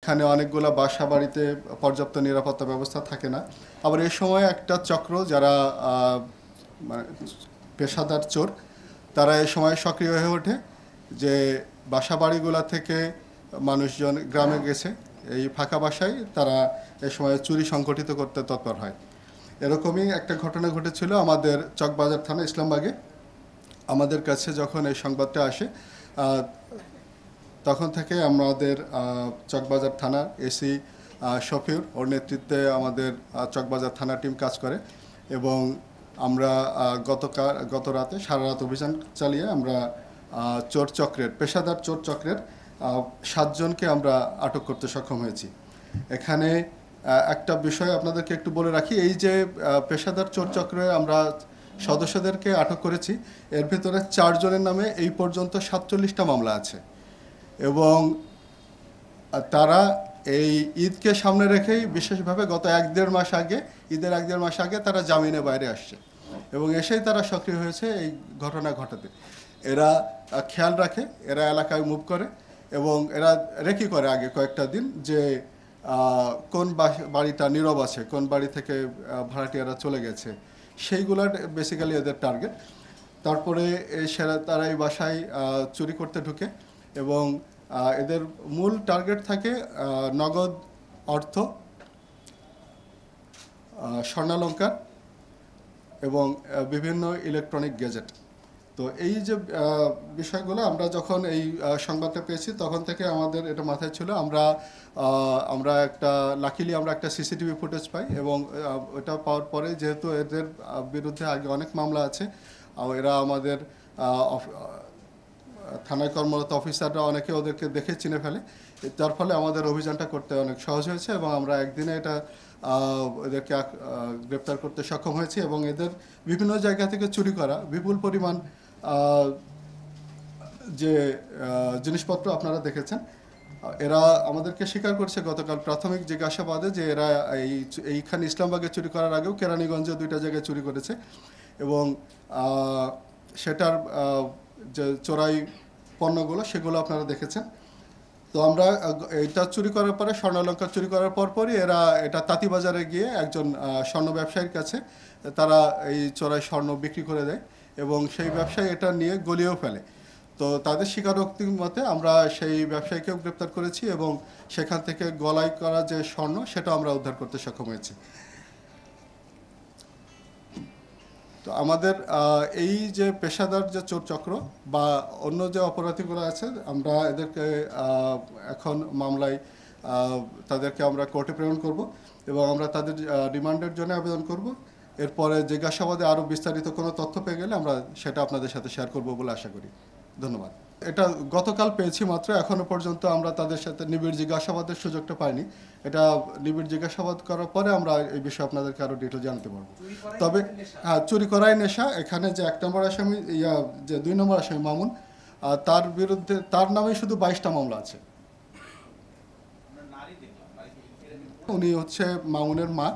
এখানে অনেকগুলো বাসা বাড়িতে পর্যাপ্ত নিরাপত্তা ব্যবস্থা থাকে না। আবার এই সময় একটা চক্র যারা মানে পেশাদার চোর, তারা এই সময় সক্রিয় হয়ে ওঠে যে বাসা বাড়িগুলো থেকে মানুষজন গ্রামে গেছে, এই ফাঁকা বাসায় তারা এই সময় চুরি সংগঠিত করতে তৎপর হয়। এরকমই একটা ঘটনা ঘটেছিল আমাদের চকবাজার থানা ইসলামবাগে। আমাদের কাছে যখন এই সংবাদটা আসে তখন থেকে আমাদের চকবাজার থানার এসি শফিউর ওর নেতৃত্বে আমাদের চকবাজার থানা টিম কাজ করে এবং আমরা গত রাতে সারা রাত অভিযান চালিয়ে আমরা চোর চক্রের পেশাদার চোর চক্রের 7 জনকে আমরা আটক করতে সক্ষম হয়েছি। এখানে একটা বিষয় আপনাদেরকে একটু বলে রাখি, এই যে পেশাদার চোর চক্রে আমরা সদস্যদেরকে আটক করেছি, এর ভিতরে 4 জনের নামে এই পর্যন্ত 47টা মামলা আছে এবং তারা এই ঈদকে সামনে রেখেই বিশেষভাবে গত 1-1.5 মাস আগে, ঈদের 1-1.5 মাস আগে তারা জামিনে বাইরে আসছে এবং এসেই তারা সক্রিয় হয়েছে এই ঘটনা ঘটাতে। এরা খেয়াল রাখে, এরা এলাকায় মুভ করে এবং এরা রেকি করে আগে কয়েকটা দিন যে কোন বাড়িটা নীরব আছে, কোন বাড়ি থেকে ভাড়াটিয়ারা চলে গেছে, সেইগুলার বেসিক্যালি এদের টার্গেট। তারপরে তারা এই বাসায় চুরি করতে ঢুকে এবং এদের মূল টার্গেট থাকে নগদ অর্থ, স্বর্ণালঙ্কার এবং বিভিন্ন ইলেকট্রনিক গ্যাজেট। তো এই যে বিষয়গুলো আমরা যখন এই সংবাদটা পেয়েছি তখন থেকে আমাদের এটা মাথায় ছিল। আমরা লাকিলি আমরা একটা সিসিটিভি ফুটেজ পাই এবং ওটা পাওয়ার পরে যেহেতু এদের বিরুদ্ধে আগে অনেক মামলা আছে, এরা আমাদের থানায় কর্মরত অফিসাররা অনেকে ওদেরকে দেখে চিনে ফেলে, যার ফলে আমাদের অভিযানটা করতে অনেক সহজ হয়েছে এবং আমরা একদিনে এটা এদেরকে গ্রেপ্তার করতে সক্ষম হয়েছি এবং এদের বিভিন্ন জায়গা থেকে চুরি করা বিপুল পরিমাণ যে জিনিসপত্র আপনারা দেখেছেন, এরা আমাদেরকে স্বীকার করছে গতকাল প্রাথমিক জিজ্ঞাসাবাদে যে এরা এইখানে ইসলামবাগে চুরি করার আগেও কেরানীগঞ্জে 2টা জায়গায় চুরি করেছে এবং সেটার যে চোরাই পণ্যগুলো সেগুলো আপনারা দেখেছেন। তো আমরা এটা চুরি করার পরে, স্বর্ণালঙ্কার চুরি করার পরপরই এরা এটা তাঁতিবাজারে গিয়ে একজন স্বর্ণ ব্যবসায়ীর কাছে তারা এই চোরাই স্বর্ণ বিক্রি করে দেয় এবং সেই ব্যবসায়ী এটা নিয়ে গলিয়েও ফেলে। তো তাদের স্বীকারোক্তি মতে আমরা সেই ব্যবসায়ীকেও গ্রেপ্তার করেছি এবং সেখান থেকে গলায় করা যে স্বর্ণ সেটা আমরা উদ্ধার করতে সক্ষম হয়েছি। তো আমাদের এই যে পেশাদার যে চোর চক্র বা অন্য যে অপরাধীগুলো আছে, আমরা এদেরকে এখন মামলায় তাদেরকে আমরা কোর্টে প্রেরণ করব এবং আমরা তাদের রিমান্ডের জন্য আবেদন করব। এরপরে জিজ্ঞাসাবাদে আরও বিস্তারিত কোনো তথ্য পেয়ে গেলে আমরা সেটা আপনাদের সাথে শেয়ার করব বলে আশা করি। ধন্যবাদ। এটা গতকাল পেয়েছি মাত্র, এখনও পর্যন্ত আমরা তাদের সাথে নিবিড় জিজ্ঞাসাবাদের সুযোগটা পাইনি। এটা নিবিড় জিজ্ঞাসাবাদ করার পরে আমরা এই বিষয়ে আপনাদেরকে আরও ডিটেল জানতে পারবো। তবে হ্যাঁ, চুরি করাই নেশা। এখানে যে 1 নম্বর আসামি যে 2 নম্বর আসামি মামুন, তার বিরুদ্ধে তার নামে শুধু 22টা মামলা আছে। উনি হচ্ছে মামুনের মা।